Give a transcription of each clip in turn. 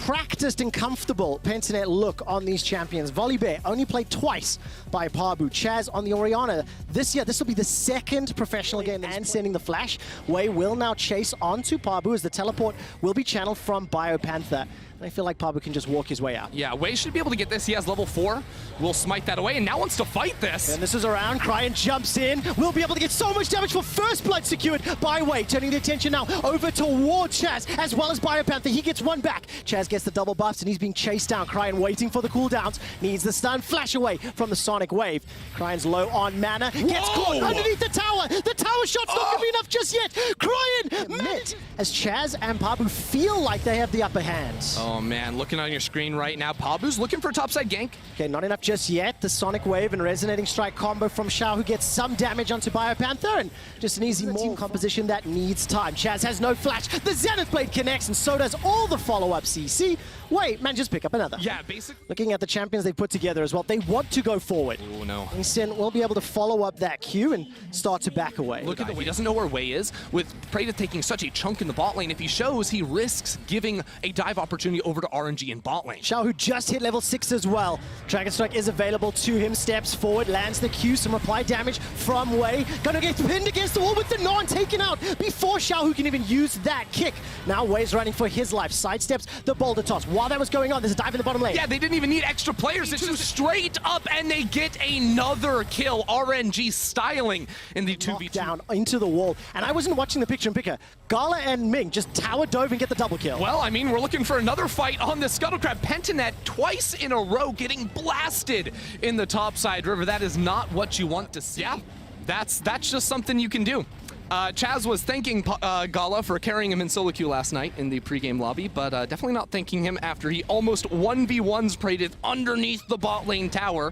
practiced and comfortable Pentanet look on these champions. Volibear only played twice by Pabu. Chaz on the Orianna. This year, this will be the second professional game and sending the flash. Wei will now chase onto Pabu as the teleport will be channeled from BioPanther. And I feel like Pabu can just walk his way out. Yeah, Wei should be able to get this. He has level 4. Will smite that away and now wants to fight this. And this is around. Cryan jumps in. Will be able to get so much damage for first blood secured by Wei. Turning the attention now over toward Chaz as well as BioPanther. He gets one back. Chaz gets the double buffs and he's being chased down. Cryan waiting for the cooldowns. Needs the stun. Flash away from the Sonic Wave. Cryan's low on mana. Gets caught underneath the tower. The tower shot's not going to be enough just yet. Cryan mid as Chaz and Pabu feel like they have the upper hand. Oh man, looking on your screen right now, Pabu's looking for a topside gank. Okay, not enough just yet. The Sonic Wave and Resonating Strike combo from Xiao, who gets some damage onto BioPanther, and just an easy team composition that needs time. Chaz has no flash. The Zenith Blade connects, and so does all the follow-up CC. Wait, man, just pick up another. Yeah, basically. Looking at the champions they've put together as well, they want to go forward. Oh no. Instant will be able to follow up that Q and start to back away. Look at the way he doesn't know where Wei is. With Praetor taking such a chunk in the bot lane, if he shows, he risks giving a dive opportunity over to RNG in bot lane. Xiao, who just hit level 6 as well. Dragon Strike is available to him, steps forward, lands the Q, some reply damage from Wei. Gonna get pinned against the wall with the non taken out before Xiao, who can even use that kick. Now Wei's running for his life, sidesteps the boulder toss. While that was going on, there's a dive in the bottom lane. Yeah, they didn't even need extra players. It's just straight up, and they get another kill. RNG styling in the 2v2. Down into the wall. And I wasn't watching the picture-in-picture. Gala and Ming just tower dove and get the double kill. Well, I mean, we're looking for another fight on the Scuttlecrab. Pentanet twice in a row getting blasted in the topside river. That is not what you want to see. Yeah, that's just something you can do. Chaz was thanking Gala for carrying him in solo queue last night in the pregame lobby, but definitely not thanking him after he almost 1v1s Praetor underneath the bot lane tower.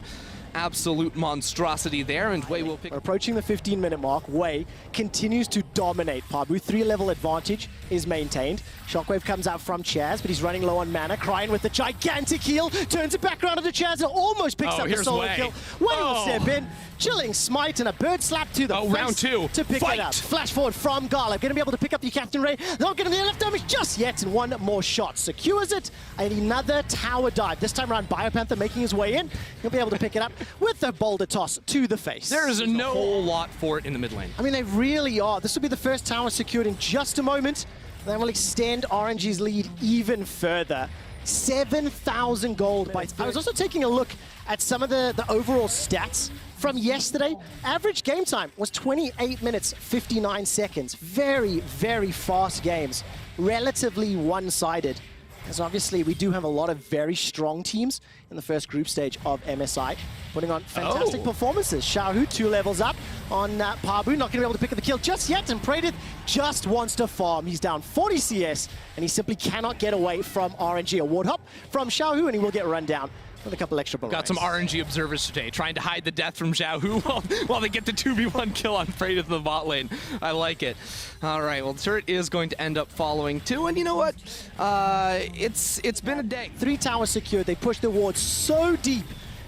Absolute monstrosity there, and Wei will pick. We're approaching the 15-minute mark. Wei continues to dominate Pabu. 3-level advantage is maintained. Shockwave comes out from Chaz, but he's running low on mana. Crying with the gigantic heal, turns it back around to Chaz and almost picks up the solo kill. Wei will step in, chilling smite and a bird slap to the face round 2 to pick it up. Flash forward from Gala, going to be able to pick up the Captain Ray. Not going to get enough damage just yet, and one more shot secures it. And another tower dive. This time around, BioPanther making his way in. He'll be able to pick it up with the boulder toss to the face. There is no whole lot for it in the mid lane. I mean, they really are. This will be the first tower secured in just a moment. That will extend RNG's lead even further. 7,000 gold by... I was also taking a look at some of the overall stats from yesterday. Average game time was 28 minutes, 59 seconds. Very, very fast games. Relatively one-sided. As obviously, we do have a lot of very strong teams in the first group stage of MSI, putting on fantastic performances. Xiaohu 2 levels up on Pabu, not going to be able to pick up the kill just yet, and Praetor just wants to farm. He's down 40 CS, and he simply cannot get away from RNG. A ward hop from Xiaohu, and he will get run down with a couple extra bullets. Got some RNG observers today, trying to hide the death from Xiaohu while they get the 2v1 kill on Praetor in the bot lane. I like it. All right, well, the turret is going to end up following too, and you know what? It's been a day. 3 towers secured. They pushed the ward so deep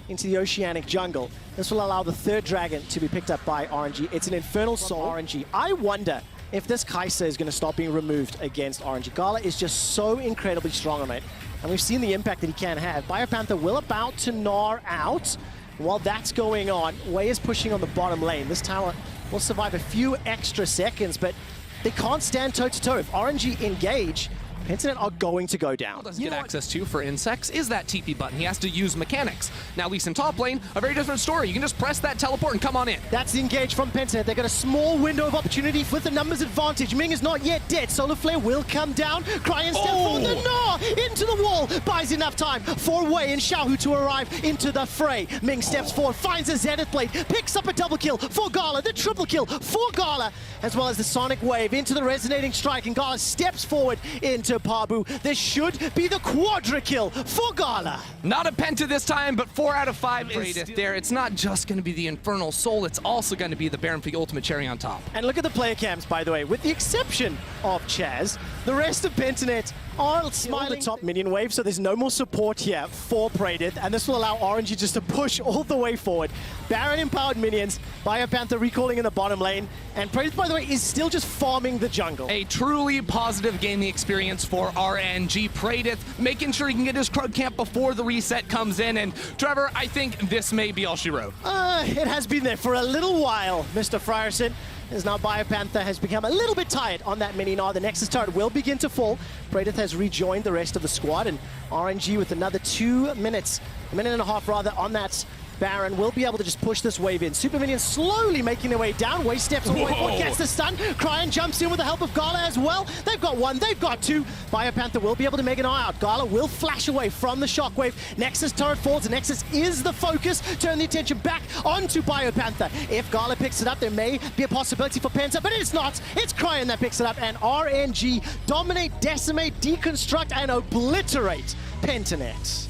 into the oceanic jungle. This will allow the 3rd dragon to be picked up by RNG. It's an Infernal Soul RNG. I wonder if this KaiSser is going to stop being removed against RNG. Gala is just so incredibly strong on it. And we've seen the impact that he can have. BioPanther will about to gnaw out. While that's going on, Wei is pushing on the bottom lane. This tower will survive a few extra seconds, but they can't stand toe-to-toe. If RNG engage, Pentanet are going to go down. Doesn't get access to for insects is that TP button. He has to use mechanics. Now, at least in top lane, a very different story. You can just press that teleport and come on in. That's the engage from Pentanet. They got a small window of opportunity with the numbers advantage. Ming is not yet dead. Solar Flare will come down. Cryan step forward. The gnaw into the wall. Buys enough time for Wei and Xiaohu to arrive into the fray. Ming steps forward, finds a Zenith Blade, picks up a double kill for Gala, the triple kill for Gala, as well as the Sonic Wave into the Resonating Strike, and Gala steps forward into Pabu. This should be the quadra kill for Gala. Not a penta this time, but 4 out of 5 is there. It's not just going to be the Infernal Soul, it's also going to be the Baron for the ultimate cherry on top. And look at the player cams, by the way. With the exception of Chaz, The rest of Pentanet are smiling the top minion wave, so there's no more support here for Praedith, and this will allow RNG just to push all the way forward. Baron empowered minions, Biopanther recalling in the bottom lane, and Praedith, by the way, is still just farming the jungle. A truly positive gaming experience for RNG. Praedith making sure he can get his Krug camp before the reset comes in, and Trevor, I think this may be all she wrote. It has been there for a little while, Mr. Frierson. As now Biopanther has become a little bit tired on that mini Gnar. The Nexus turret will begin to fall. Praedith has rejoined the rest of the squad, and RNG with another 2 minutes, a minute and a half rather, on that Baron will be able to just push this wave in. Super minions slowly making their way down. Wave steps all the way forward, gets the stun. Cryan jumps in with the help of Gala as well. They've got one, they've got two. Biopanther will be able to make an eye out. Gala will flash away from the shockwave. Nexus turret falls. Nexus is the focus. Turn the attention back onto Biopanther. If Gala picks it up, there may be a possibility for Penta, but it's not. It's Cryan that picks it up, and RNG dominate, decimate, deconstruct, and obliterate Pentanet.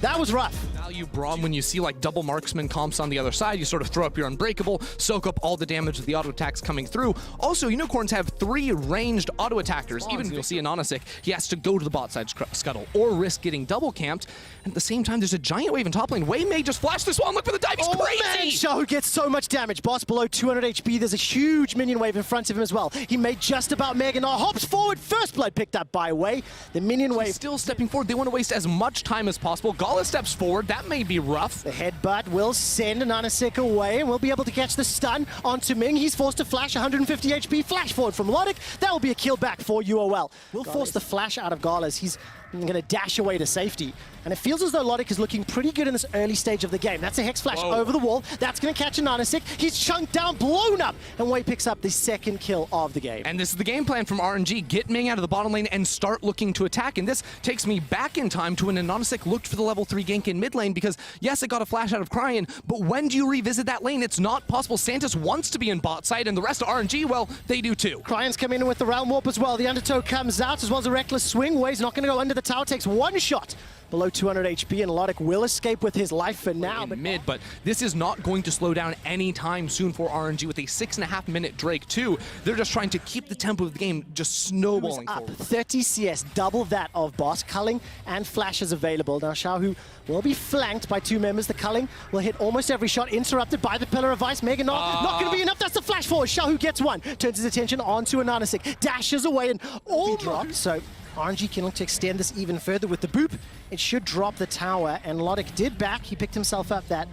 That was rough. Value Braum, when you see like double marksman comps on the other side, you sort of throw up your Unbreakable, soak up all the damage of the auto attacks coming through. Also, Unicorns have 3 ranged auto attackers. Even if you'll see Anonisic, he has to go to the bot side scuttle or risk getting double camped. And at the same time, there's a giant wave in top lane. Wei may just flash this one. Look for the dive. He's crazy. Man, Xiao gets so much damage. Boss below 200 HP. There's a huge minion wave in front of him as well. He made just about Mega Gnar. Hops forward. First blood picked up by Wei. The minion wave still stepping forward. They want to waste as much time as possible. Gala steps forward. That may be rough. The headbutt will send Anonisic away, and we'll be able to catch the stun onto Ming. He's forced to flash 150 HP. Flash forward from Logic. That will be a kill back for UOL. We'll force the flash out of Gala's. He's going to dash away to safety. And it feels as though Logic is looking pretty good in this early stage of the game. That's a Hex Flash over the wall. That's going to catch Anonisic. He's chunked down, blown up, and Wei picks up the second kill of the game. And this is the game plan from RNG. Get Ming out of the bottom lane and start looking to attack. And this takes me back in time to when Anonisic looked for the level 3 gank in mid lane, because yes, it got a flash out of Cryan, but when do you revisit that lane? It's not possible. Santis wants to be in bot side, and the rest of RNG, well, they do too. Cryan's coming in with the Realm Warp as well. The Undertow comes out, as well as a Reckless Swing. Wei's not going to go under the tower, takes one shot below 200 HP, and Logic will escape with his life for now. But this is not going to slow down anytime soon for RNG with a 6.5 minute Drake too. They're just trying to keep the tempo of the game just snowballing up forward. 30 CS, double that of Boss. Culling and Flash is available. Now Xiaohu will be flanked by 2 members. The Culling will hit almost every shot, interrupted by the Pillar of Ice. Mega Gnar, not going to be enough. That's the flash forward. Xiaohu gets one, turns his attention onto Anonisic, dashes away, and all drops. So RNG can look to extend this even further with the boop. It should drop the tower, and Logic did back. He picked himself up that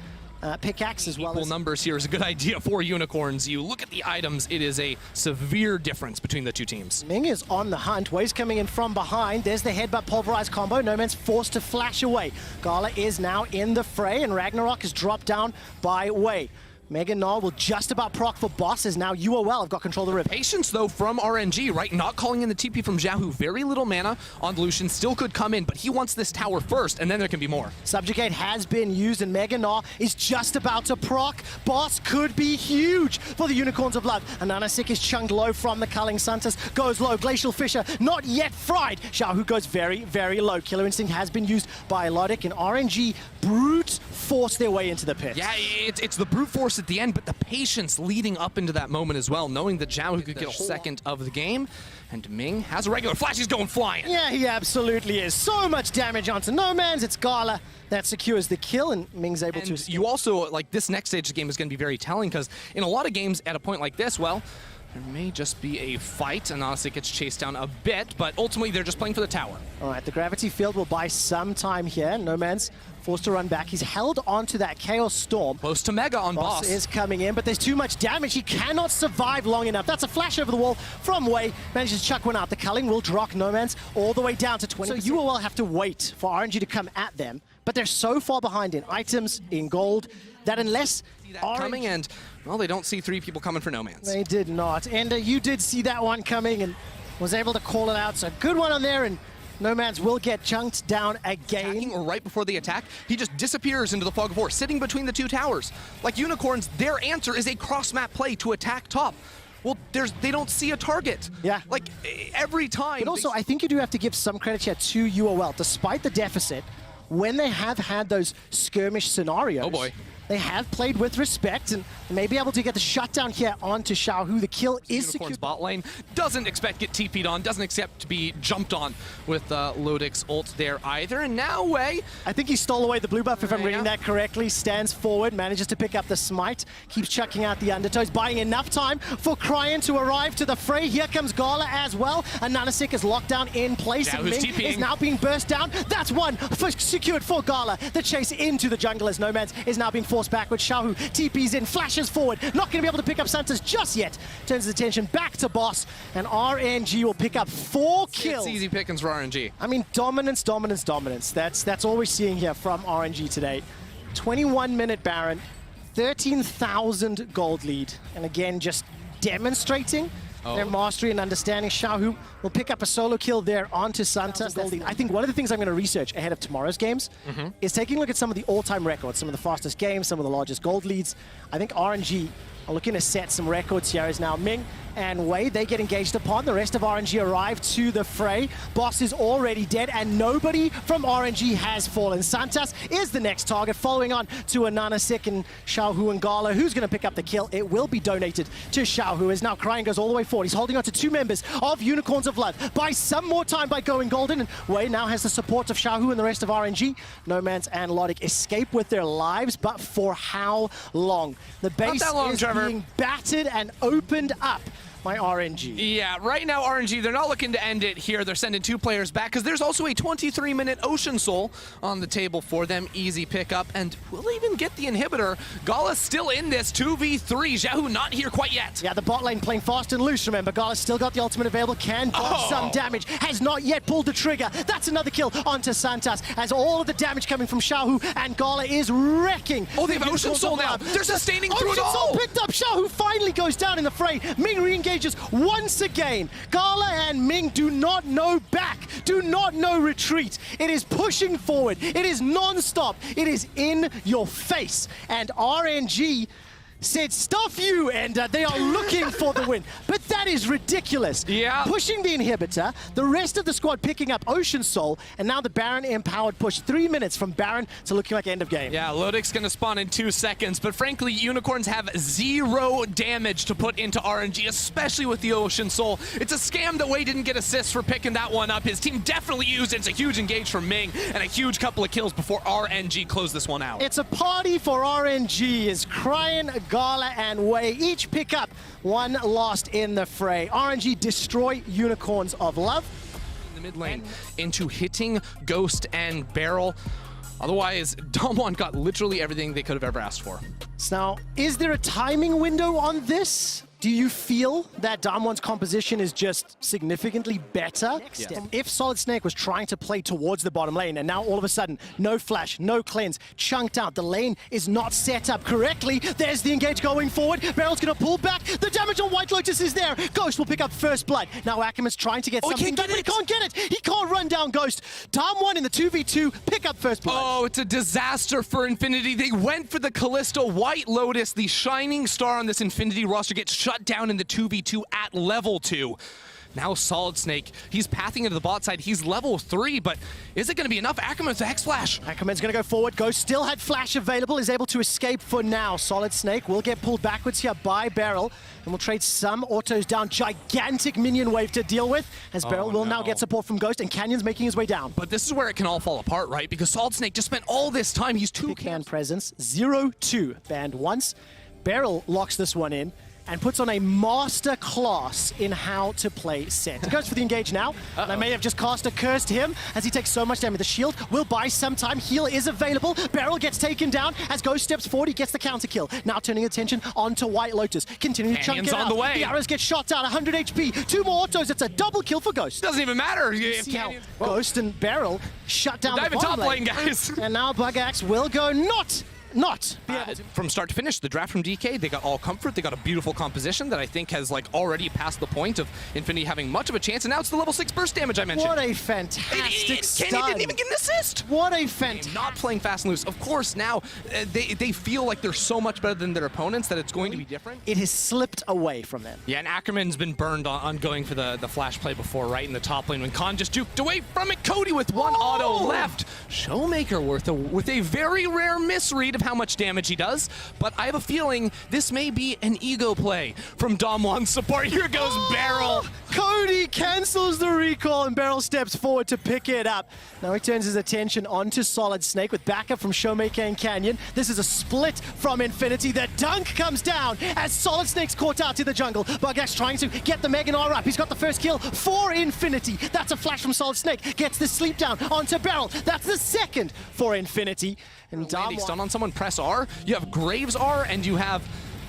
pickaxe as well. Equal numbers here is a good idea for Unicorns. You look at the items, it is a severe difference between the two teams. Ming is on the hunt. Wei's coming in from behind. There's the headbutt pulverized combo. No Man's forced to flash away. Gala is now in the fray, and Ragnarok is dropped down by Wei. Mega Gnar will just about proc for Boss, as now UOL have got control of the river. Patience, though, from RNG, right? Not calling in the TP from Xiaohu. Very little mana on Lucian. Still could come in, but he wants this tower first, and then there can be more. Subjugate has been used, and Mega Gnar is just about to proc. Boss could be huge for the Unicorns of Blood. Anonisic is chunked low from the Culling. Santis goes low. Glacial Fissure not yet fried. Xiaohu goes very, very low. Killer Instinct has been used by Logic, and RNG brute force their way into the pit. Yeah, it's the brute force at the end, but the patience leading up into that moment as well, knowing that Xiaohu could get a second of the game. And Ming has a regular flash. He's going flying. Yeah, he absolutely is. So much damage onto No Man's. It's Gala that secures the kill, and Ming's able to escape. You also, like, this next stage of the game is going to be very telling, because in a lot of games at a point like this, well, there may just be a fight, and honestly gets chased down a bit, but ultimately they're just playing for the tower. All right, the gravity field will buy some time here. No Man's forced to run back. He's held onto that Chaos Storm. Close to Mega on Boss. Is coming in, but there's too much damage. He cannot survive long enough. That's a flash over the wall from Wei. Manages to chuck one out. The Culling will drop No Man's all the way down to 20%. So UOL have to wait for RNG to come at them, but they're so far behind in items, in gold, that unless coming, and well, they don't see 3 people coming for No Man's. They did not. And you did see that one coming and was able to call it out. So good one on there, and No Man's will get chunked down again. Attacking, or right before the attack, he just disappears into the fog of war, sitting between the 2 towers. Like Unicorns, their answer is a cross-map play to attack top. Well, they don't see a target. Yeah. Like, every time. But also, I think you do have to give some credit here to UOL. Despite the deficit, when they have had those skirmish scenarios, oh boy, they have played with respect and may be able to get the shutdown here onto Xiaohu. The kill is Unicorn's secured. bot lane doesn't expect to get TP'd on, doesn't expect to be jumped on with Lodic's ult there either. And now Wei, I think he stole away the blue buff, if I'm reading Yeah. that correctly. Stands forward, manages to pick up the smite, keeps chucking out the undertows, buying enough time for Cryan to arrive to the fray. Here comes Gala as well. And Nanasik is locked down in place. Yeah, and who's Ming TPing? is now being burst down. That's one secured for Gala. The chase into the jungle as Nomads is now being forced backwards. Xiaohu TPs in, flashes forward. Not going to be able to pick up Santos just yet. Turns his attention back to boss. And RNG will pick up 4 kills. it's easy pickings for RNG. I mean, dominance, dominance, dominance. That's all we're seeing here from RNG today. 21-minute Baron, 13,000 gold lead. And again, just demonstrating their mastery and understanding. Xiaohu will pick up a solo kill there onto Santos. I think one of the things I'm going to research ahead of tomorrow's games is taking a look at some of the all-time records, some of the fastest games, some of the largest gold leads. I think RNG are looking to set some records here as now Ming and Wei, they get engaged upon. The rest of RNG arrive to the fray. Boss is already dead, and nobody from RNG has fallen. Santos is the next target, following on to a Nanasik and Xiaohu and Gala. Who's going to pick up the kill? It will be donated to Xiaohu, as now Cryan goes all the way forward. He's holding on to 2 members of Unicorns of Love. Buys some more time by going golden, and Wei now has the support of Xiaohu and the rest of RNG. Nomads and Lodic escape with their lives, but for how long? The base long, is Trevor. being battered and opened up by RNG. Yeah, right now RNG, they're not looking to end it here. They're sending 2 players back because there's also a 23-minute Ocean Soul on the table for them. Easy pickup, and we'll even get the inhibitor. Gala's still in this 2v3. Xiaohu not here quite yet. Yeah, the bot lane playing fast and loose, remember. Gala's still got the ultimate available, can dodge some damage, has not yet pulled the trigger. That's another kill onto Santos, as all of the damage coming from Xiaohu, and Gala is wrecking. Oh, they have Ocean Soul now. They're sustaining through it Ocean all. Soul picked up. Xiaohu finally goes down in the fray. Ming re-engages once again. Gala and Ming do not know back, do not know retreat. It is pushing forward. It is non-stop. It is in your face. And RNG said, stuff you, and they are looking for the win. But that is ridiculous. Yeah. Pushing the inhibitor, the rest of the squad picking up Ocean Soul, and now the Baron empowered push. 3 minutes from Baron to looking like end of game. Yeah, Lodic's gonna spawn in 2 seconds, but frankly, Unicorns have 0 damage to put into RNG, especially with the Ocean Soul. It's a scam that Wei didn't get assists for picking that one up. His team definitely used it. It's a huge engage from Ming, and a huge couple of kills before RNG closed this one out. It's a party for RNG as Cryan, Gala, and Wei each pick up 1 lost in the fray. RNG destroy Unicorns of Love. In the mid lane into hitting Ghost and Barrel. Otherwise, Damwon got literally everything they could have ever asked for. So now, is there a timing window on this? Do you feel that Damwon's composition is just significantly better? If Solid Snake was trying to play towards the bottom lane, and now all of a sudden, no flash, no cleanse, chunked out, the lane is not set up correctly. There's the engage going forward. Barrel's gonna pull back. The damage on White Lotus is there. Ghost will pick up first blood. Now Ackerman's trying to get something done, but he can't get it. He can't run down Ghost. Damwon in the 2v2, pick up first blood. Oh, it's a disaster for Infinity. They went for the Callisto. White Lotus, the shining star on this Infinity roster, gets shut down in the 2v2 at level 2. Now Solid Snake, he's pathing into the bot side. He's level 3, but is it going to be enough? Ackerman with the Hex Flash. Ackerman's going to go forward. Ghost still had flash available, is able to escape for now. Solid Snake will get pulled backwards here by Barrel, and will trade some autos down. Gigantic minion wave to deal with, as Barrel will now get support from Ghost, and Canyon's making his way down. But this is where it can all fall apart, right? Because Solid Snake just spent all this time. He's 2 Can presence, 0-2, banned once. Barrel locks this one in, and puts on a master class in how to play set. He goes for the engage now, and I may have just cast a curse to him as he takes so much damage. The shield will buy some time. Heal is available. Barrel gets taken down as Ghost steps forward. He gets the counter kill. Now turning attention onto White Lotus. Continuing to chunk it out. on the way. The arrows get shot down. 100 HP. 2 more autos. It's a double kill for Ghost. Doesn't even matter. If See how Ghost and Barrel shut down the diving bottom top lane, guys. And now Bug Axe will go not be able to. From start to finish, the draft from DK, they got all comfort. They got a beautiful composition that I think has like already passed the point of Infinity having much of a chance. And now it's the level 6 burst damage I mentioned. What a fantastic stun. Kenny didn't even get an assist. What a fantastic. Not playing fast and loose. Of course, now they feel like they're so much better than their opponents that it's going to be different. It has slipped away from them. Yeah, and Ackerman's been burned on going for the flash play before, right in the top lane when Khan just juked away from it. Cody with 1 auto left. Showmaker with a very rare misread of how much damage he does, but I have a feeling this may be an ego play from Dom1's support. Here goes Beryl. Cody cancels the recall and Beryl steps forward to pick it up. Now he turns his attention onto Solid Snake with backup from Showmaker and Canyon. This is a split from Infinity. The dunk comes down as Solid Snake's caught out to the jungle. Bugax trying to get the Mega Gnar up. He's got the first kill for Infinity. That's a flash from Solid Snake. Gets the sleep down onto Beryl. That's the second for Infinity. And Landing stun on someone, press R. You have Graves R and you have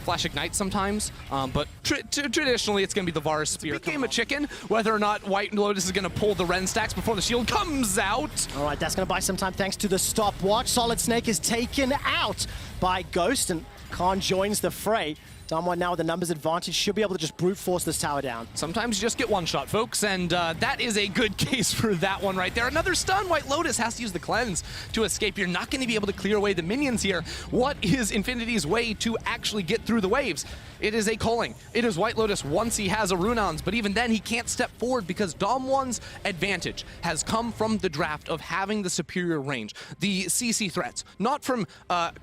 Flash Ignite sometimes, but traditionally it's going to be the Varus Spear. Big game of chicken, whether or not White Lotus is going to pull the Ren stacks before the shield comes out. All right, that's going to buy some time thanks to the stopwatch. Solid Snake is taken out by Ghost, and Khan joins the fray. Dom1 now with the numbers advantage should be able to just brute force this tower down. Sometimes you just get one shot, folks, and that is a good case for that one right there. Another stun. White Lotus has to use the cleanse to escape. You're not going to be able to clear away the minions here. What is Infinity's way to actually get through the waves? It is a culling. It is White Lotus once he has a Runons, but even then he can't step forward because Dom1's advantage has come from the draft of having the superior range. The CC threats, not from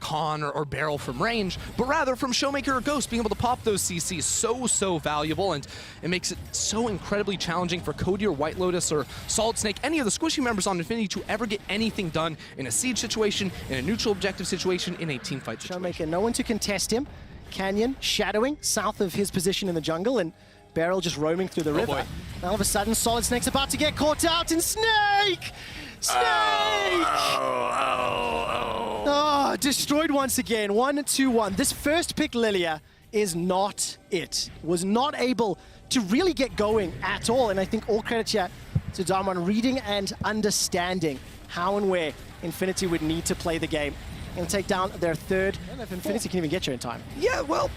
Khan or Beryl from range, but rather from Showmaker or Ghost being able to pop those CCs so valuable, and it makes it so incredibly challenging for Cody or White Lotus or Solid Snake, any of the squishy members on Infinity, to ever get anything done in a siege situation, in a neutral objective situation, in a team fight situation. Showmaker, no one to contest him. Canyon shadowing south of his position in the jungle, and Beryl just roaming through the river. Boy. And all of a sudden, Solid Snake's about to get caught out, and Snake! Oh, destroyed once again. 1-2-1. This first pick, Lilia, is not it. Was not able to really get going at all, and I think all credit here to Dom1 reading and understanding how and where Infinity would need to play the game and take down their third. I don't know if Infinity can even get you in time. Yeah, well,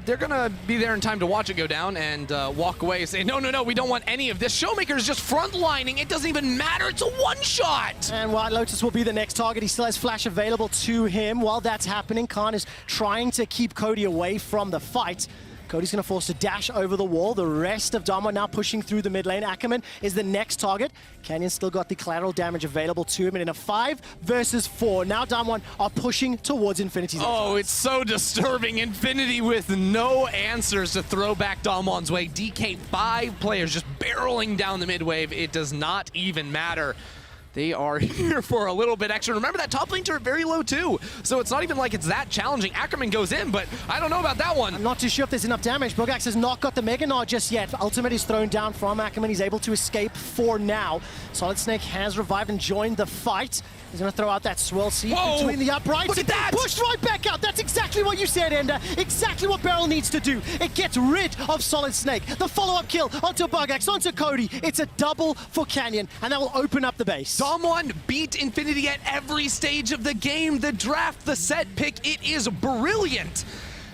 they're going to be there in time to watch it go down and walk away and say, no, we don't want any of this. Showmaker's just frontlining. It doesn't even matter. It's a one-shot. And White Lotus will be the next target. He still has Flash available to him. While that's happening, Khan is trying to keep Cody away from the fight. Cody's going to force a dash over the wall. The rest of Dom1 now pushing through the mid lane. Ackerman is the next target. Canyon's still got the collateral damage available to him. And in a 5 versus 4, now Dom1 are pushing towards Infinity's. Oh, it's so disturbing. Infinity with no answers to throw back Dom1's way. DK 5 players just barreling down the mid wave. It does not even matter. They are here for a little bit extra. Remember, that top lane turret very low too, so it's not even like it's that challenging. Ackerman goes in, but I don't know about that one. I'm not too sure if there's enough damage. Bugax has not got the Mega Gnar just yet. Ultimate is thrown down from Ackerman. He's able to escape for now. Solid Snake has revived and joined the fight. He's going to throw out that swirl seed between the uprights. Look at that! Pushed right back out. That's exactly what you said, Ender. Exactly what Beryl needs to do. It gets rid of Solid Snake. The follow-up kill onto Bugax, onto Cody. It's a double for Canyon, and that will open up the base. Dom1 beat Infinity at every stage of the game. The draft, the set pick, it is brilliant.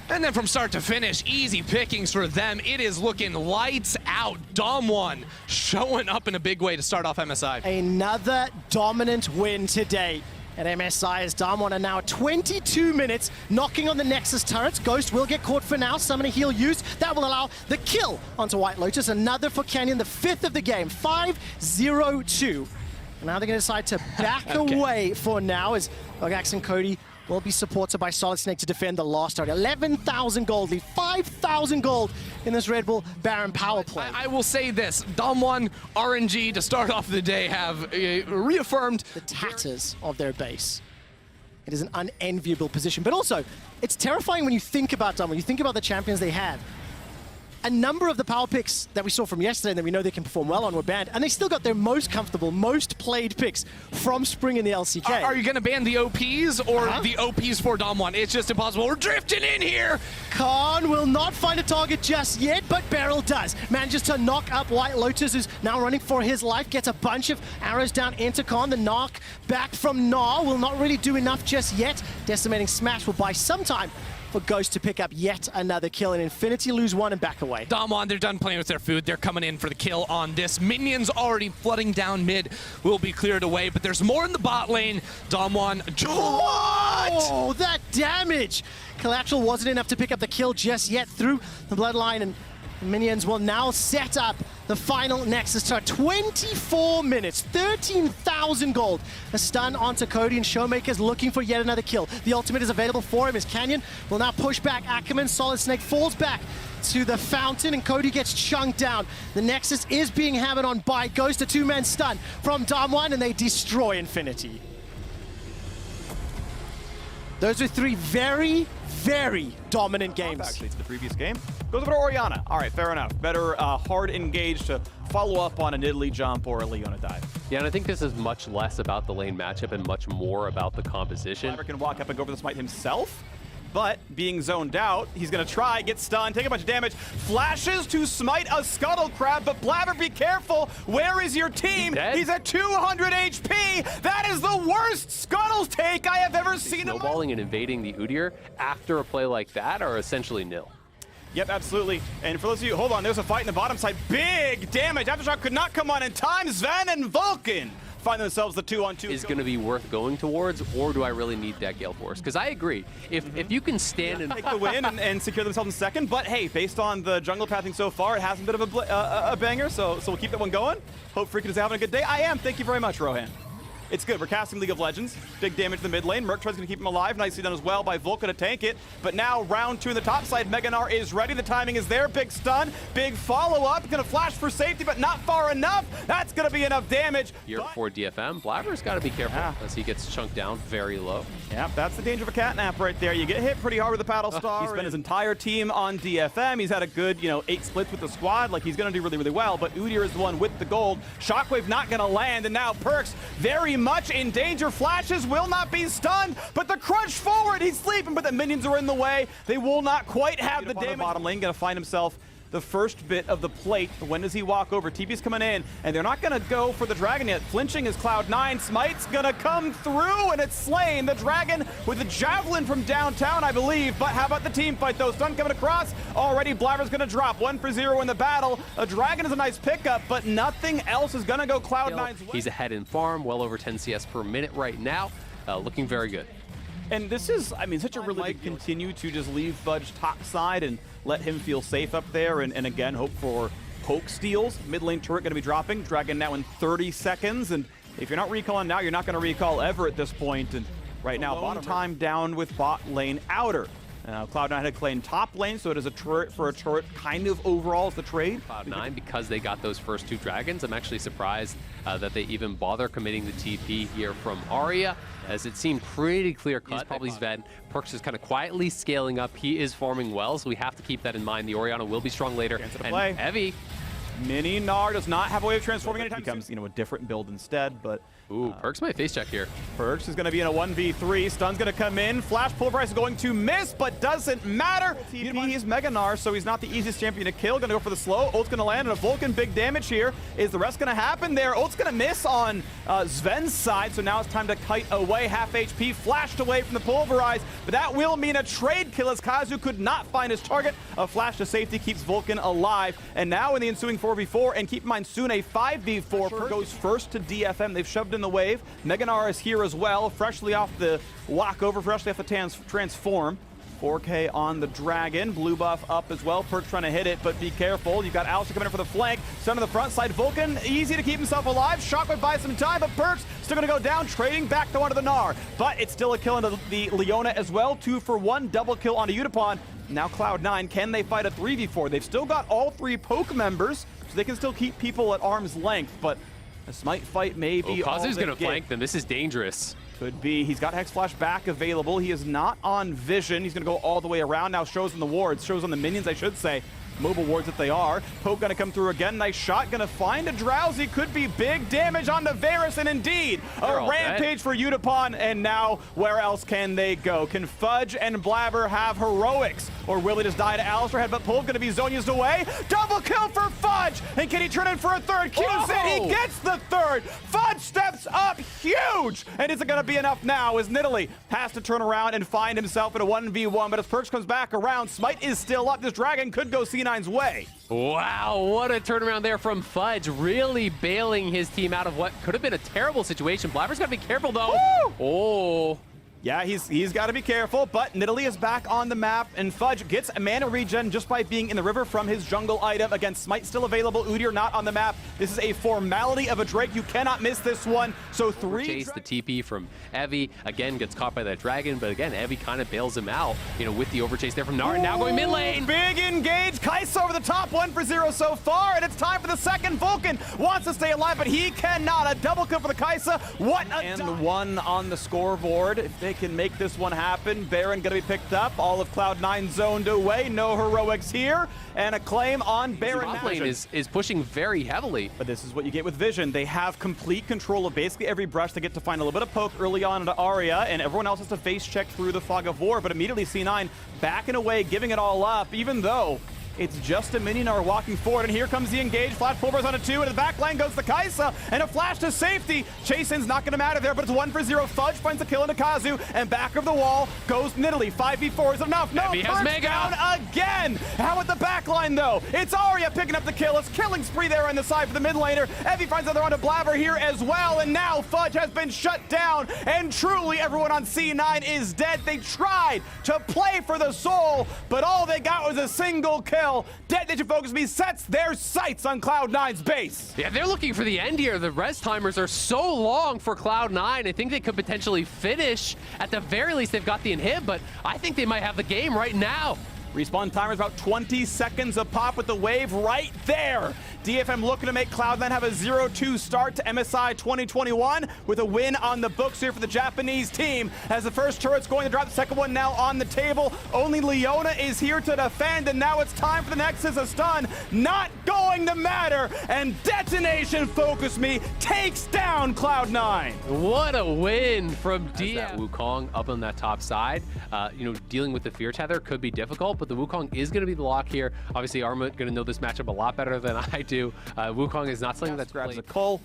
And then from start to finish, easy pickings for them. It is looking lights out. Dom1 showing up in a big way to start off MSI. Another dominant win today at MSI as Dom1 are now at 22 minutes knocking on the Nexus turrets. Ghost will get caught for now. Summoning heal used. That will allow the kill onto White Lotus. Another for Canyon, the 5th of the game. 5-0-2. And now they're going to decide to back away for now as Bugax and Cody will be supported by Solid Snake to defend the last target. 11,000 gold lead, 5,000 gold in this Red Bull Baron power play. I will say this, Dom1 RNG to start off the day have reaffirmed the tatters of their base. It is an unenviable position, but also it's terrifying when you think about Dom1, when you think about the champions they have. A number of the power picks that we saw from yesterday and that we know they can perform well on were banned, and they still got their most comfortable, most played picks from Spring in the LCK. Are you going to ban the OPs or the OPs for Dom1? It's just impossible. We're drifting in here. Khan will not find a target just yet, but Beryl does. Manages to knock up White Lotus, who's now running for his life. Gets a bunch of arrows down into Khan. The knock back from Gnar will not really do enough just yet. Decimating Smash will buy some time for Ghost to pick up yet another kill, and Infinity lose one and back away. Dom1, they're done playing with their food. They're coming in for the kill on this. Minions already flooding down mid will be cleared away, but there's more in the bot lane. Dom1, what? Oh, that damage! Collateral wasn't enough to pick up the kill just yet through the bloodline, and Minions will now set up the final Nexus to 24 minutes, 13,000 gold. A stun onto Cody, and Showmaker's looking for yet another kill. The ultimate is available for him as Canyon will now push back Ackerman. Solid Snake falls back to the fountain, and Cody gets chunked down. The Nexus is being hammered on by, goes to two-man stun from Damwon, and they destroy Infinity. Those are three very, very dominant games. Actually, to the previous game. Goes over to Orianna. All right, fair enough. Better hard engage to follow up on a Nidalee jump or a Leona dive. Yeah, and I think this is much less about the lane matchup and much more about the composition. Blabber can walk up and go for the smite himself, but being zoned out, he's going to try, get stunned, take a bunch of damage, flashes to smite a Scuttle Crab, but Blabber, be careful. Where is your team? He's at 200 HP. That is the worst Scuttles take I have ever seen. Snowballing and invading the Udyr after a play like that are essentially nil. Yep, absolutely. And for those of you, hold on, there's a fight in the bottom side. Big damage. Aftershock could not come on in time. Sven and Vulcan find themselves the 2-on-2. Is going to be worth going towards, or do I really need that Gale Force? Because I agree, if you can stand and take the win and secure themselves in second, but hey, based on the jungle pathing so far, it has a bit of a banger, so we'll keep that one going. Hope Freakin' is having a good day. I am. Thank you very much, Rohan. It's good. We're casting League of Legends. Big damage to the mid lane. Merc tries to keep him alive. Nicely done as well by Vulcan to tank it. But now round 2 in the top side. Meganar is ready. The timing is there. Big stun. Big follow-up. Going to flash for safety, but not far enough. That's going to be enough damage. Here for DFM, Blabber's got to be careful as he gets chunked down very low. Yeah, that's the danger of a catnap right there. You get hit pretty hard with the paddle star. He spent his entire team on DFM. He's had a good, 8 splits with the squad. Like, he's going to do really, really well. But Udyr is the one with the gold. Shockwave not going to land. And now Perkz very much in danger. Flashes will not be stunned, but the crunch forward, he's sleeping, but the minions are in the way. They will not quite have the damage. Bottom lane, gonna find himself the first bit of the plate. When does he walk over? TP's coming in, and they're not gonna go for the dragon yet. Flinching is Cloud9. Smite's gonna come through, and it's slain. The dragon with the javelin from downtown, I believe. But how about the team fight, though? Stun coming across. Already, Blabber's gonna drop 1 for 0 in the battle. A dragon is a nice pickup, but nothing else is gonna go Cloud9's way. He's ahead in farm, well over 10 CS per minute right now. Looking very good. And this is, such a really good continue to just leave Fudge topside and let him feel safe up there, and again, hope for poke steals. Mid lane turret going to be dropping. Dragon now in 30 seconds, and if you're not recalling now, you're not going to recall ever at this point. And right now, bottom time down with bot lane outer. Cloud9 had claimed top lane, so it is a turret for a turret kind of overall is the trade. Cloud9, because they got those first 2 dragons, I'm actually surprised that they even bother committing the TP here from Arya, as it seemed pretty clear-cut. He's probably Sven. Perkz is kind of quietly scaling up. He is farming well, so we have to keep that in mind. The Orianna will be strong later. And Heavy. Mini Gnar does not have a way of transforming anytime. It becomes, a different build instead, but... Ooh, Perkz might face check here. Perkz is going to be in a 1v3. Stun's going to come in. Flash Pulverize is going to miss, but doesn't matter. He's Mega Gnar, so he's not the easiest champion to kill. Going to go for the slow. Ult's going to land, and a Vulcan big damage here. Is the rest going to happen there? Ult's going to miss on Sven's side, so now it's time to kite away. Half HP flashed away from the Pulverize, but that will mean a trade kill as KaiSser could not find his target. A flash to safety keeps Vulcan alive, and now in the ensuing 4v4, and keep in mind soon a 5v4. Perkz goes first to DFM. They've shoved in the wave. Mega Gnar is here as well, freshly off the walkover, freshly off the transform. 4K on the dragon. Blue buff up as well. Perkz trying to hit it, but be careful. You've got Alistair coming in for the flank. Stun on the front side. Vulcan, easy to keep himself alive. Shockwave buys some time, but Perkz still going to go down, trading back to onto the Gnar. But it's still a kill into the Leona as well. 2 for 1, double kill onto Utapon. Now Cloud9, can they fight a 3v4? They've still got all 3 poke members, so they can still keep people at arm's length, but a smite fight may be all KaiSser's going to flank them. This is dangerous. Could be. He's got Hex Flash back available. He is not on vision. He's going to go all the way around. Now shows on the wards. Shows on the minions, I should say. Mobile wards that they are. Poke going to come through again. Nice shot. Going to find a Drowsy. Could be big damage on the Varus. And indeed, a rampage for Utapon. And now, where else can they go? Can Fudge and Blabber have heroics? Or will he just die to Alistair head? But Pull's going to be Zonia's away. Double kill for Fudge. And can he turn in for a third? Q's in. He gets the third. Fudge steps up huge. And is it going to be enough now as Nidalee has to turn around and find himself in a 1v1. But as Perkz comes back around, Smite is still up. This dragon could go C9's way. Wow, what a turnaround there from Fudge. Really bailing his team out of what could have been a terrible situation. Blabber's got to be careful, though. Woo! Oh. Yeah, he's got to be careful, but Nidalee is back on the map, and Fudge gets a mana regen just by being in the river from his jungle item. Again, Smite still available, Udyr not on the map. This is a formality of a Drake. You cannot miss this one. So Chase the TP from Evie, again gets caught by that dragon, but again, Evie kind of bails him out, you know, with the overchase there from Nart. Now going mid lane. Big engage, KaiSser over the top, 1 for 0 so far, and it's time for the second. Vulcan wants to stay alive, but he cannot. A double kill for the KaiSser. What a and one on the scoreboard. If they can make this one happen, Baron gonna be picked up. All of Cloud9 zoned away. No heroics here, and a claim on Baron. Top lane is pushing very heavily. But this is what you get with Vision. They have complete control of basically every brush. They get to find a little bit of poke early on into Arya, and everyone else has to face check through the fog of war. But immediately C9 backing away, giving it all up, even though it's just a minion hour walking forward, and here comes the engage. Flash pulvers on a 2, and the back line goes to KaiSser, and a flash to safety. Chase-in's not gonna matter there, but it's 1 for 0. Fudge finds a kill into Kazu, and back of the wall goes Nidalee. 5v4 is enough. No, Perch down again. How about the back line, though? It's Arya picking up the kill. It's killing spree there on the side for the mid laner. Evie finds another round of Blabber here as well, and now Fudge has been shut down, and truly everyone on C9 is dead. They tried to play for the soul, but all they got was a single kill. Dead Ninja Focus Me sets their sights on Cloud9's base. Yeah, they're looking for the end here. The res timers are so long for Cloud9. I think they could potentially finish. At the very least, they've got the inhib, but I think they might have the game right now. Respawn timer is about 20 seconds a pop with the wave right there. DFM looking to make Cloud9 have a 0-2 start to MSI 2021 with a win on the books here for the Japanese team. As the first turret's going to drop, the second one now on the table. Only Leona is here to defend, and now it's time for the Nexus. A stun not going to matter, and Detonation Focus Me takes down Cloud9. What a win from DFM. Wukong up on that top side. You know, dealing with the Fear Tether could be difficult, but the Wukong is going to be the lock here. Obviously, Armut going to know this matchup a lot better than I do. Wukong is not something that's grabs played. a cull,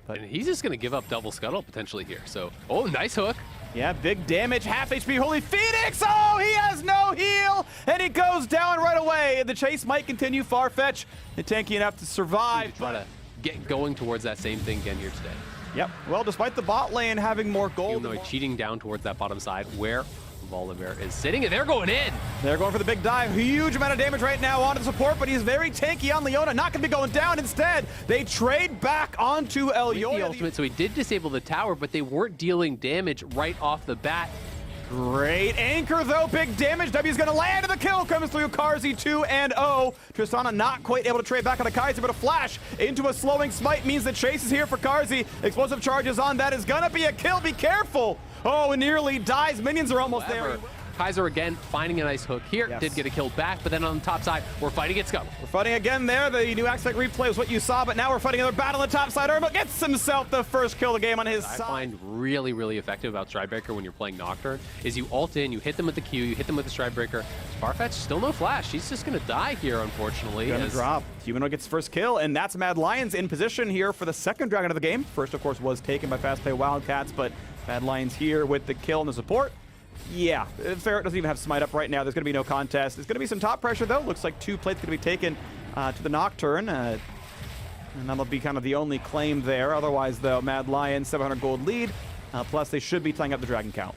but he's just going to give up double scuttle potentially here. So, oh, nice hook. Yeah, big damage, half HP, Holy Phoenix! Oh, he has no heal, and he goes down right away. The chase might continue. Farfetch, tanky enough to survive. Try to get going towards that same thing again here today. Yep, well, despite the bot lane having more gold. Humanoid cheating down towards that bottom side where Volibear is sitting, and they're going in. They're going for the big dive. Huge amount of damage right now onto the support, but he's very tanky on Leona. Not going to be going down. Instead, they trade back onto Elyoya. The ultimate, so he did disable the tower, but they weren't dealing damage right off the bat. Great anchor, though. Big damage. W's going to land, and the kill comes through. Carzzy 2-0. Tristana not quite able to trade back on a KaiSser, but a flash into a slowing smite means the chase is here for Carzzy. Explosive charges on. That is going to be a kill. Be careful. Oh, and nearly dies. Minions are almost there. KaiSser again finding a nice hook here. Yes. Did get a kill back, but then on the top side, we're fighting at Scuttle. We're fighting again there. The new aspect replay is what you saw, but now we're fighting another battle on the top side. Irma gets himself the first kill of the game on his side. I find really, really effective about Stridebreaker when you're playing Nocturne is you ult in, you hit them with the Q, you hit them with the Stridebreaker. Farfetch, still no flash. She's just going to die here, unfortunately. Gonna drop. Humanoid gets first kill, and that's Mad Lions in position here for the second dragon of the game. First, of course, was taken by Fast Play Wildcats, but Mad Lions here with the kill and the support. Yeah, Ferret doesn't even have Smite up right now. There's going to be no contest. There's going to be some top pressure, though. Looks like 2 plates going to be taken to the Nocturne. And that'll be kind of the only claim there. Otherwise, though, Mad Lions, 700 gold lead. Plus, they should be tying up the dragon count.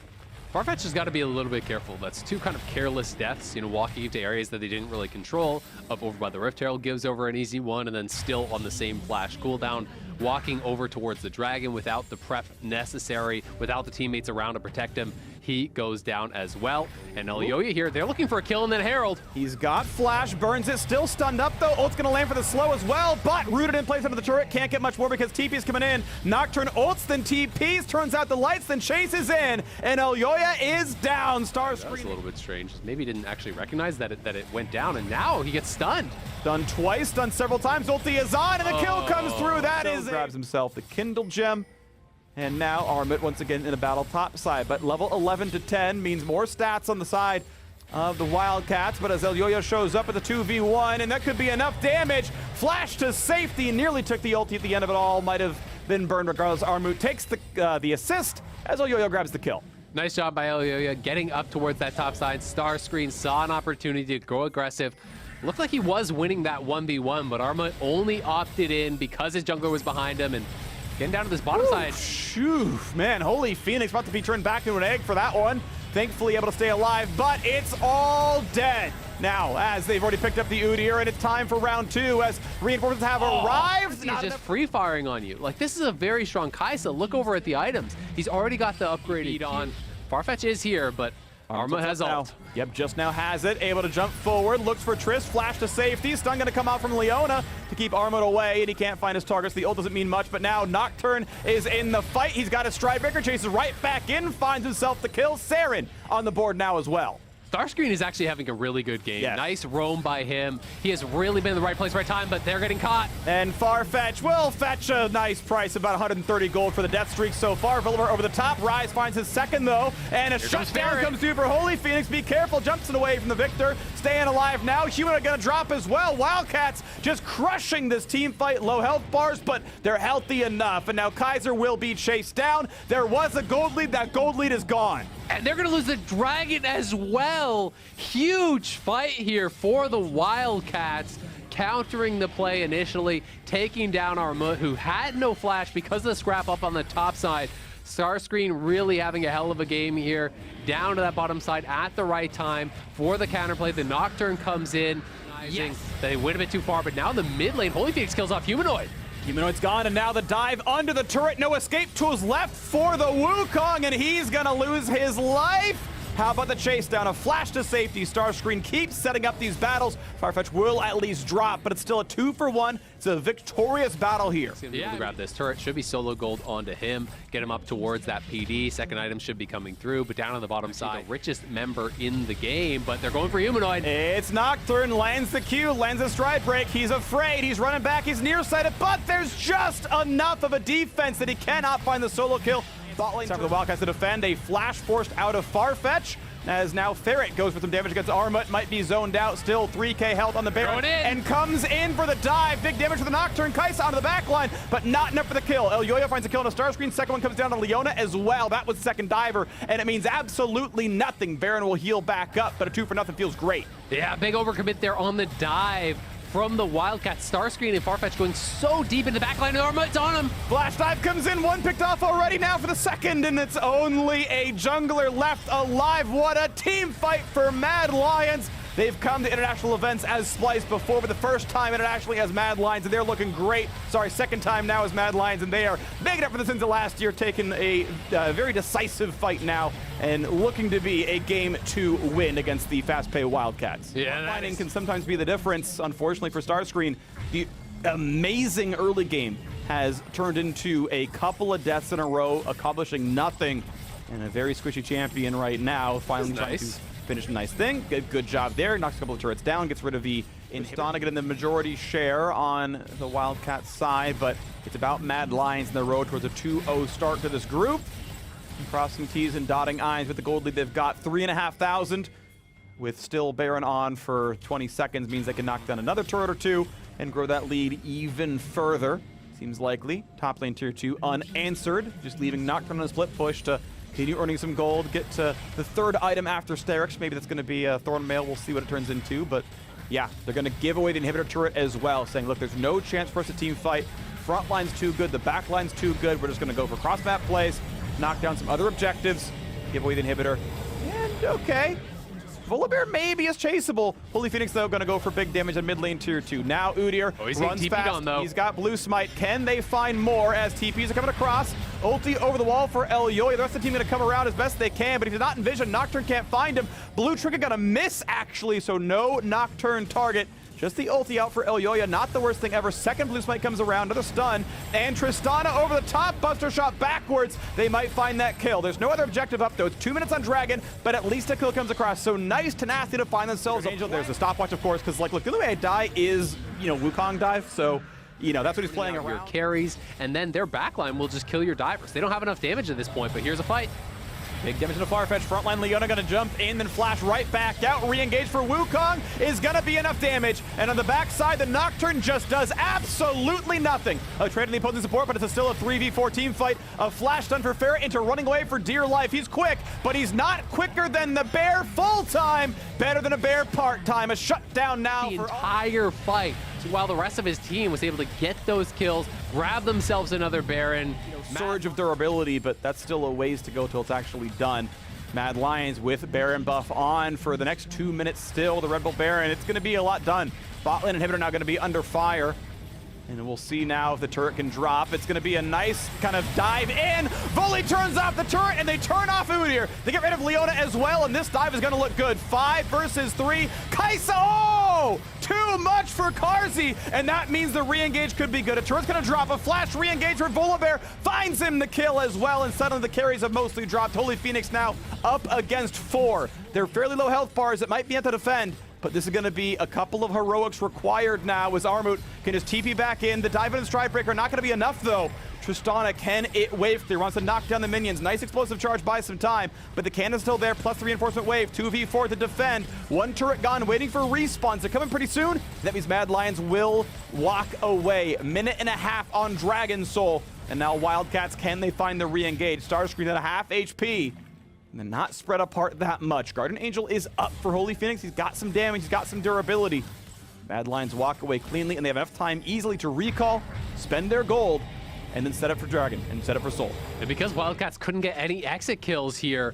Farfetch has got to be a little bit careful. That's 2 kind of careless deaths, you know, walking into areas that they didn't really control. Up over by the Rift Herald gives over an easy one, and then still on the same flash cooldown, walking over towards the dragon without the prep necessary, without the teammates around to protect him. He goes down as well. And Elyoya here, they're looking for a kill, and then Herald. He's got flash, burns it, still stunned up though. Ult's gonna land for the slow as well, but rooted in place under the turret. Can't get much more because TP's coming in. Nocturne ults, then TP's, turns out the lights, then chases in, and Elyoya is down. Star screen. That's a little bit strange. Maybe he didn't actually recognize that it went down, and now he gets stunned. Done twice, done several times. Ulti is on, and the kill comes through. That is grabs himself the Kindle Gem. And now Armut once again in a battle top side, but level 11 to 10 means more stats on the side of the Wildcats, but as Elyoya shows up at the 2v1, and that could be enough damage. Flash to safety, nearly took the ulti at the end of it all, might have been burned regardless. Armut takes the assist as Elyoya grabs the kill. Nice job by Elyoya getting up towards that top side. Star Screen saw an opportunity to go aggressive. Looked like he was winning that 1v1, but Armut only opted in because his jungler was behind him, and Getting down to this bottom side. Shoo, man, Holy Phoenix about to be turned back into an egg for that one. Thankfully able to stay alive, but it's all dead. Now, as they've already picked up the Udyr, and it's time for round 2 as reinforcements have arrived. He's just free-firing on you. Like, this is a very strong KaiSser. Look over at the items. He's already got the upgraded on. Farfetch is here, but Arma has ult. Yep, just now has it. Able to jump forward. Looks for Triss. Flash to safety. Stun going to come out from Leona to keep Arma away, and he can't find his targets. The ult doesn't mean much, but now Nocturne is in the fight. He's got a Stridebreaker. Chases right back in. Finds himself the kill. Saren on the board now as well. Starscream is actually having a really good game. Yes. Nice roam by him. He has really been in the right place, right time, but they're getting caught. And Farfetch will fetch a nice price, about 130 gold for the death streak so far. Volibear over the top. Rise finds his second, though, and a shutdown comes through for Holy Phoenix. Be careful, jumps it away from the victor. Staying alive now. Human are going to drop as well. Wildcats just crushing this team fight. Low health bars, but they're healthy enough. And now KaiSser will be chased down. There was a gold lead. That gold lead is gone. And they're going to lose the dragon as well. Huge fight here for the Wildcats, countering the play initially, taking down Armut, who had no flash because of the scrap up on the top side. Starscream really having a hell of a game here, down to that bottom side at the right time for the counterplay. The Nocturne comes in. Yes. They went a bit too far, but now the mid lane, Holy Phoenix kills off Humanoid. Humanoid's gone, and now the dive under the turret. No escape tools left for the Wukong, and he's gonna lose his life. How about the chase down? A flash to safety. Starscream keeps setting up these battles. Farfetch will at least drop, but it's still a 2-for-1. It's a victorious battle here. Yeah, grab this turret. Should be solo gold onto him. Get him up towards that PD. Second item should be coming through, but down on the bottom side, the richest member in the game, but they're going for Humanoid. It's Nocturne, lands the Q, lands a stride break. He's afraid, he's running back, he's nearsighted, but there's just enough of a defense that he cannot find the solo kill. Bot lane time for the Wildcats to defend. A flash forced out of Farfetch, as now Ferret goes for some damage against Armut. Might be zoned out. Still 3k health on the Baron. And comes in for the dive. Big damage for the Nocturne. KaiSser onto the back line, but not enough for the kill. Elyoya finds a kill on a Starscream. Second one comes down to Leona as well. That was second diver, and it means absolutely nothing. Baron will heal back up, but a 2-for-0 feels great. Yeah, big overcommit there on the dive from the Wildcats. Starscream and Farfetch going so deep in the back line. Armut's on him. Flash dive comes in, one picked off already now for the second, and it's only a jungler left alive. What a team fight for Mad Lions. They've come to international events as Splice before, but the first time internationally as Mad Lions, and they're looking great. Sorry, second time now as Mad Lions, and they are making up for the sins of last year, taking a very decisive fight now and looking to be a game to win against the fast-pay Wildcats. Yeah, Mining can sometimes be the difference, unfortunately, for Starscream. The amazing early game has turned into a couple of deaths in a row, accomplishing nothing, and a very squishy champion right now, finally trying to finish a nice thing. Good job there. Knocks a couple of turrets down, gets rid of the Stana getting the majority share on the Wildcat side, but it's about Mad Lions in the road towards a 2-0 start to this group. Crossing T's and dotting I's with the gold lead they've got. 3,500 with still Baron on for 20 seconds means they can knock down another turret or two and grow that lead even further. Seems likely. Top lane tier 2 unanswered, just leaving Nocturne on a split push to continue earning some gold, get to the third item after Sterix. Maybe that's going to be a Thornmail. We'll see what it turns into. But yeah, they're going to give away the inhibitor turret as well, saying, look, there's no chance for us to team fight. Front line's too good. The back line's too good. We're just going to go for cross-map plays, knock down some other objectives, give away the inhibitor. And okay. Volibear maybe is chaseable. Holy Phoenix, though, going to go for big damage on mid lane tier 2. Now Udyr runs fast. On, though. He's got blue smite. Can they find more as TPs are coming across? Ulti over the wall for Elyoya. The rest of the team going to come around as best they can, but he does not envision. Nocturne can't find him. Blue Trigger going to miss, actually, so no Nocturne target. Just the ulti out for Elyoya, not the worst thing ever. Second blue smite comes around, another stun, and Tristana over the top, buster shot backwards. They might find that kill. There's no other objective up though. It's 2 minutes on Dragon, but at least a kill comes across. So nice tenacity to find themselves. Angel, there's a stopwatch, of course, because like, look, the only way I die is, Wukong dive. So, that's what he's playing around. Your carries, and then their backline will just kill your divers. They don't have enough damage at this point, but here's a fight. Big damage to Farfetch. Frontline Leona going to jump in, then flash right back out. Re-engage for Wukong is going to be enough damage. And on the backside, the Nocturne just does absolutely nothing. A trade in the opposing support, but it's still a 3v4 team fight. A flash stun for Ferret into running away for dear life. He's quick, but he's not quicker than the Bear full-time. Better than a Bear part-time. A shutdown now the for entire fight. while the rest of his team was able to get those kills, grab themselves another Baron. Surge of durability, but that's still a ways to go till it's actually done. Mad Lions with Baron buff on for the next 2 minutes still. The Red Bull Baron, it's going to be a lot done. Bot lane inhibitor now going to be under fire. And we'll see now if the turret can drop. It's going to be a nice kind of dive in. Volley turns off the turret, and they turn off Udyr. They get rid of Leona as well, and this dive is going to look good. 5 versus 3. KaiSser! Oh! Too much for KaiSser, and that means the re-engage could be good. A turret's going to drop. A flash re-engage for Volibear finds him the kill as well, and suddenly the carries have mostly dropped. Holy Phoenix now up against 4. They're fairly low health bars. It might be able to defend, but this is going to be a couple of heroics required now as Armut can just TP back in. The dive and stride breaker not going to be enough though. Tristana, can it wave clear? Wants to knock down the minions. Nice explosive charge, buys some time, but the cannon's still there, plus the reinforcement wave. 2v4 to defend. 1 turret gone, waiting for respawns. They're coming pretty soon. That means Mad Lions will walk away. 1.5 minutes on Dragon Soul. And now Wildcats, can they find the re-engage? Starscream at a half HP. And they're not spread apart that much. Guardian Angel is up for Holy Phoenix. He's got some damage, he's got some durability. Mad Lions walk away cleanly, and they have enough time easily to recall, spend their gold, and then set up for Dragon, and set up for Soul. And because Wildcats couldn't get any exit kills here,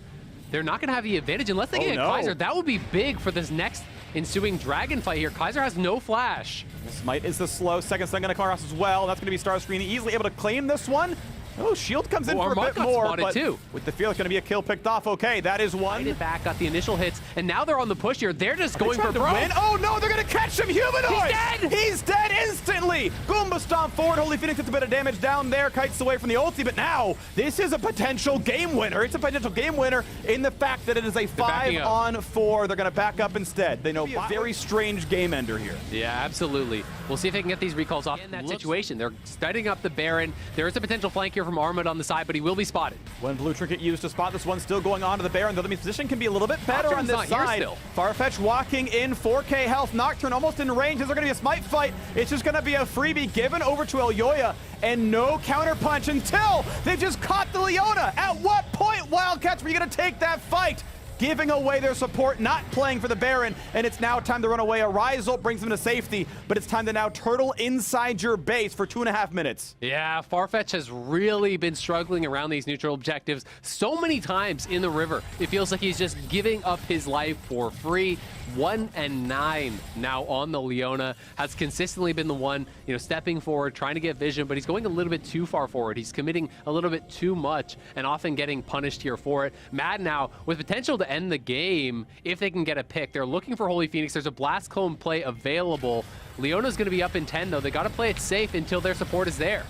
they're not going to have the advantage unless they get KaiSser. That would be big for this next ensuing Dragon fight here. KaiSser has no flash. Smite is the slow. Second stun going to come across as well. That's going to be Starscream easily able to claim this one. Oh, shield comes in for a bit more, but too. With the Fearless going to be a kill picked off. Okay, that is one. Back, got the initial hits, and now they're on the push here. They're just going for broke. Win. Oh no, they're going to catch him. Humanoid! He's dead! He's dead instantly! Goomba stomp forward. Holy Phoenix gets a bit of damage down there. Kites away from the ulti, but now this is a potential game winner. It's a potential game winner in the fact that it is a 5-on-4. They're going to back up instead. They know a very strange game ender here. Yeah, absolutely. We'll see if they can get these recalls off in that situation. They're setting up the Baron. There is a potential flank here from Armut on the side, but he will be spotted. One blue trinket used to spot this one, still going on to the Baron, though the position can be a little bit better on this side. Farfetch walking in, 4K health, Nocturne almost in range. Is there going to be a smite fight? It's just going to be a freebie given over to Elyoya, and no counter punch until they've just caught the Leona. At what point, Wildcats, were you going to take that fight? Giving away their support, not playing for the Baron, and it's now time to run away. A Rise ult brings them to safety, but it's time to now turtle inside your base for 2.5 minutes. Yeah, Farfetch has really been struggling around these neutral objectives so many times in the river. It feels like he's just giving up his life for free. 1 and 9 now on the Leona. Has consistently been the one, stepping forward, trying to get vision, but he's going a little bit too far forward. He's committing a little bit too much and often getting punished here for it. Mad now with potential to end the game if they can get a pick. They're looking for Holy Phoenix. There's a Blast Cone play available. Leona's going to be up in 10 though. They got to play it safe until their support is there.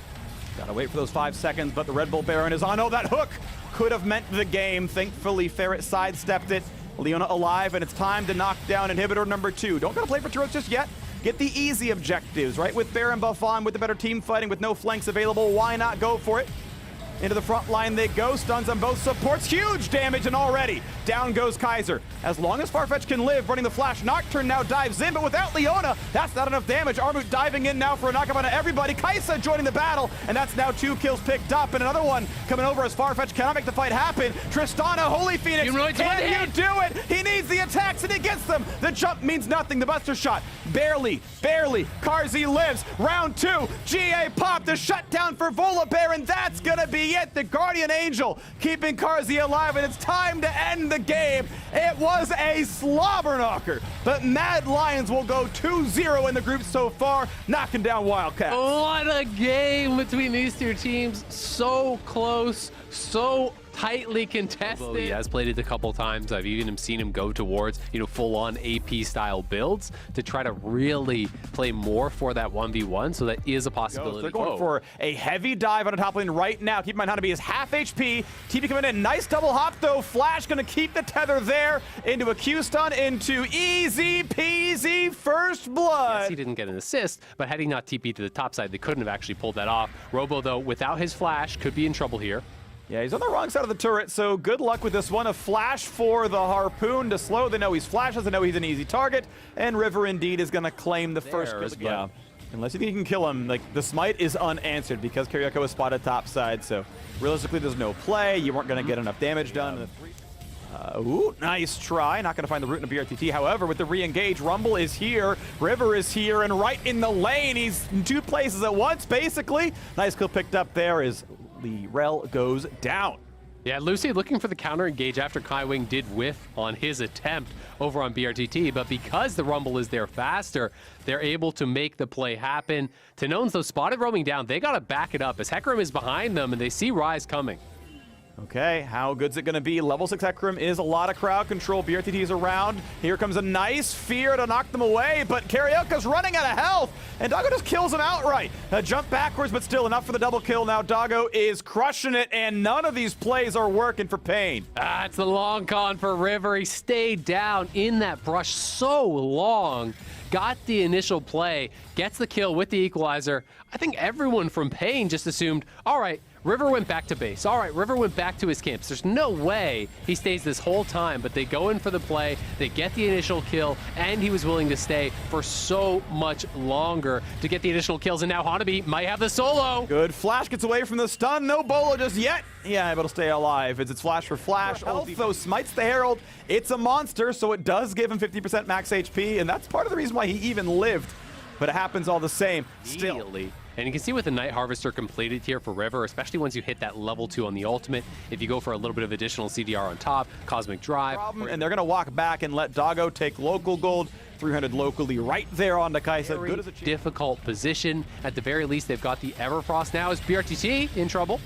Gotta wait for those 5 seconds, but the Red Bull Baron is on. Oh, that hook could have meant the game. Thankfully, Ferret sidestepped it. Leona alive, and it's time to knock down inhibitor number 2. Don't gotta play for turrets just yet. Get the easy objectives, right? With Baron buff on, with the better team fighting, with no flanks available, why not go for it? Into the front line they go, stuns on both supports, huge damage, and already down goes KaiSser. As long as Farfetch can live, running the flash, Nocturne now dives in, but without Leona, that's not enough damage. Armut diving in now for a knockup on everybody. KaiSser joining the battle, and that's now 2 kills picked up, and another one coming over as Farfetch cannot make the fight happen. Tristana, Holy Phoenix, can you do it? He needs the attacks, and he gets them. The jump means nothing, the buster shot, barely. KaiSser lives. Round 2, GA pop, the shutdown for Volibear, and that's gonna be it. The Guardian Angel keeping KaiSser alive, and it's time to end the game. It was a slobber knocker, but Mad Lions will go 2-0 in the group so far, knocking down Wildcats. What a game between these two teams. So close, so tightly contested. He has played it a couple times. I've even seen him go towards, full-on AP style builds to try to really play more for that 1v1. So that is a possibility. They're going for a heavy dive on the top lane right now. Keep in mind, Hanabi is half HP. TP coming in, nice double hop though. Flash gonna keep the tether there into a Q stun, into easy peasy first blood. Yes, he didn't get an assist, but had he not TP'd to the top side, they couldn't have actually pulled that off. Robo though, without his flash, could be in trouble here. Yeah, he's on the wrong side of the turret, so good luck with this one. A flash for the Harpoon to slow. They know he's flashes, they know he's an easy target, and River indeed is going to claim the first kill. Yeah, unless you think you can kill him, like the smite is unanswered because Kyriako is spotted top side, so realistically there's no play. You weren't going to get enough damage done. Ooh, nice try. Not going to find the route in a BRTT. However, with the re-engage, Rumble is here, River is here, and right in the lane. He's in two places at once, basically. Nice kill picked up there as the rel goes down. Yeah, Lucy looking for the counter engage after Kaiwing did whiff on his attempt over on BRTT, but because the Rumble is there faster, they're able to make the play happen. Tanones, though, spotted roaming down. They got to back it up as Hecarim is behind them, and they see Rise coming. Okay, how good's it going to be? Level 6 Hecarim is a lot of crowd control. BRTT is around. Here comes a nice fear to knock them away, but Karioka's running out of health, and Doggo just kills him outright. A jump backwards, but still enough for the double kill. Now Doggo is crushing it, and none of these plays are working for Pain. It's the long con for River. He stayed down in that brush so long. Got the initial play, gets the kill with the equalizer. I think everyone from Pain just assumed, all right, River went back to base. All right, River went back to his camps. There's no way he stays this whole time, but they go in for the play, they get the initial kill, and he was willing to stay for so much longer to get the additional kills, and now Hanabi might have the solo. Good flash, gets away from the stun. No bolo just yet. Yeah, able to stay alive. It's flash for flash. Also smites the Herald. It's a monster, so it does give him 50% max HP, and that's part of the reason why he even lived. But it happens all the same. Still. And you can see with the Night Harvester completed here for River, especially once you hit that level 2 on the ultimate, if you go for a little bit of additional CDR on top, Cosmic Drive. And they're going to walk back and let Doggo take local gold. 300 locally right there on the KaiSser. Good as a difficult position. At the very least, they've got the Everfrost now. Is BRTT in trouble?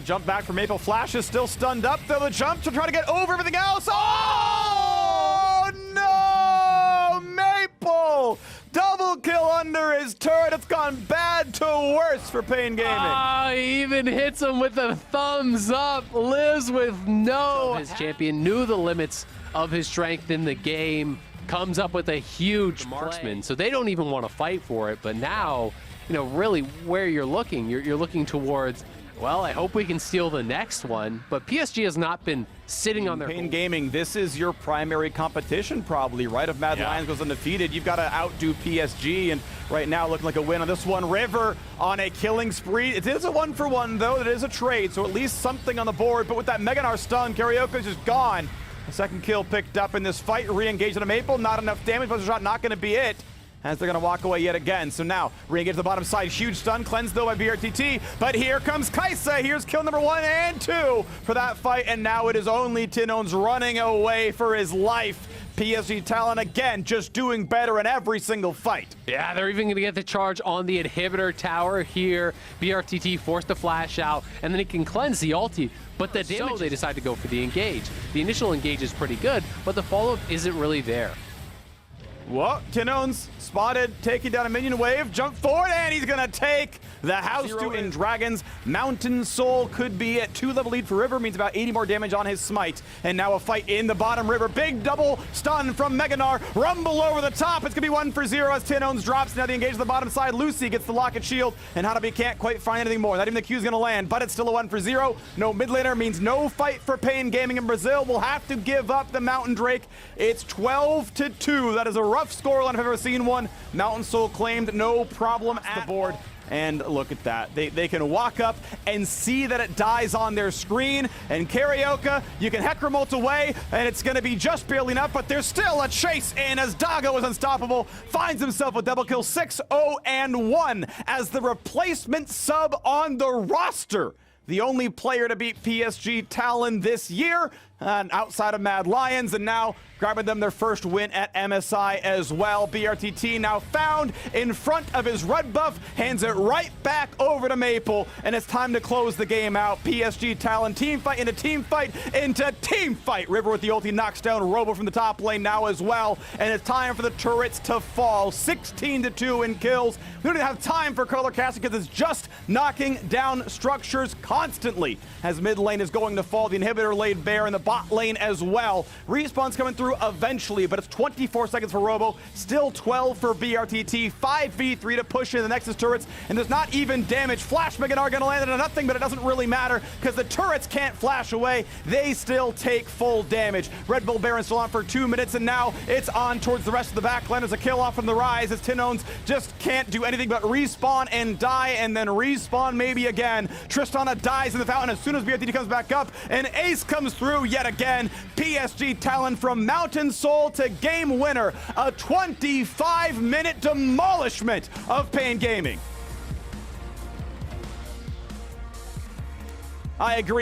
Jump back from Maple. Flash is still stunned up, though. The jump to try to get over everything else. Oh, no! Maple! Double kill under his turret. It's gone bad to worse for Pain Gaming. He even hits him with a thumbs up. Lives with no. His champion knew the limits of his strength in the game. Comes up with a huge marksman, so they don't even want to fight for it. But now, you know, really where you're looking towards, well, I hope we can steal the next one. But PSG has not been sitting on their Pain Gaming, this is your primary competition probably, right? If Mad Lions goes undefeated, you've got to outdo PSG, and right now looking like a win on this one. River on a killing spree. It is a 1-for-1 though, it is a trade, so at least something on the board, but with that Meganar stun, Karioka's just gone. The second kill picked up in this fight, re-engaged on a Maple, not enough damage, but the shot not going to be it, as they're going to walk away yet again. So now, re-engage to the bottom side, huge stun, cleansed though by BRTT, but here comes KaiSser. Here's kill number 1 and 2 for that fight, and now it is only Tinones running away for his life. PSG Talon again, just doing better in every single fight. Yeah, they're even going to get the charge on the inhibitor tower here. BRTT forced the flash out, and then he can cleanse the ulti, but the damage, so they decide to go for the engage. The initial engage is pretty good, but the follow-up isn't really there. Whoa, Tinones spotted, taking down a minion wave, jump forward, and he's gonna take the house to in Dragons. Mountain Soul could be at 2-level lead for River, means about 80 more damage on his smite. And now a fight in the bottom river. Big double stun from Meganar. Rumble over the top. It's gonna be 1-for-0 as Tinones drops. Now the engage to the bottom side. Lucy gets the locket shield, and Hanabi can't quite find anything more. Not even the Q's gonna land, but it's still a 1-for-0. No mid laner means no fight for Pain Gaming in Brazil. We'll have to give up the Mountain Drake. It's 12-2. That is a rough scoreline if I've ever seen one. Mountain Soul claimed no problem at the board. And look at that. They can walk up and see that it dies on their screen. And Karioka, you can Hecarim ult away, and it's going to be just barely enough, but there's still a chase in as Doggo is unstoppable. Finds himself a double kill, 6-0-1 as the replacement sub on the roster. The only player to beat PSG Talon this year, outside of Mad Lions, and now grabbing them their first win at MSI as well. BRTT now found in front of his red buff, hands it right back over to Maple, and it's time to close the game out. PSG Talon, team fight into team fight into team fight. River with the ulti knocks down Robo from the top lane now as well, and it's time for the turrets to fall. 16-2 in kills. We don't even have time for color casting because it's just knocking down structures constantly as mid lane is going to fall. The inhibitor laid bare in the bot lane as well. Respawn's coming through eventually, but it's 24 seconds for Robo, still 12 for BRTT, 5v3 to push in the Nexus turrets, and there's not even damage. Flash Meganar gonna land into nothing, but it doesn't really matter because the turrets can't flash away. They still take full damage. Red Bull Baron still on for 2 minutes, and now it's on towards the rest of the back line. There's a kill off from the Rise as Tinones just can't do anything but respawn and die, and then respawn maybe again. Tristana dies in the fountain as soon as BRTT comes back up, and Ace comes through. yet again. PSG talent from Mountain Soul to game winner. A 25-minute demolishment of Pain Gaming. I agree.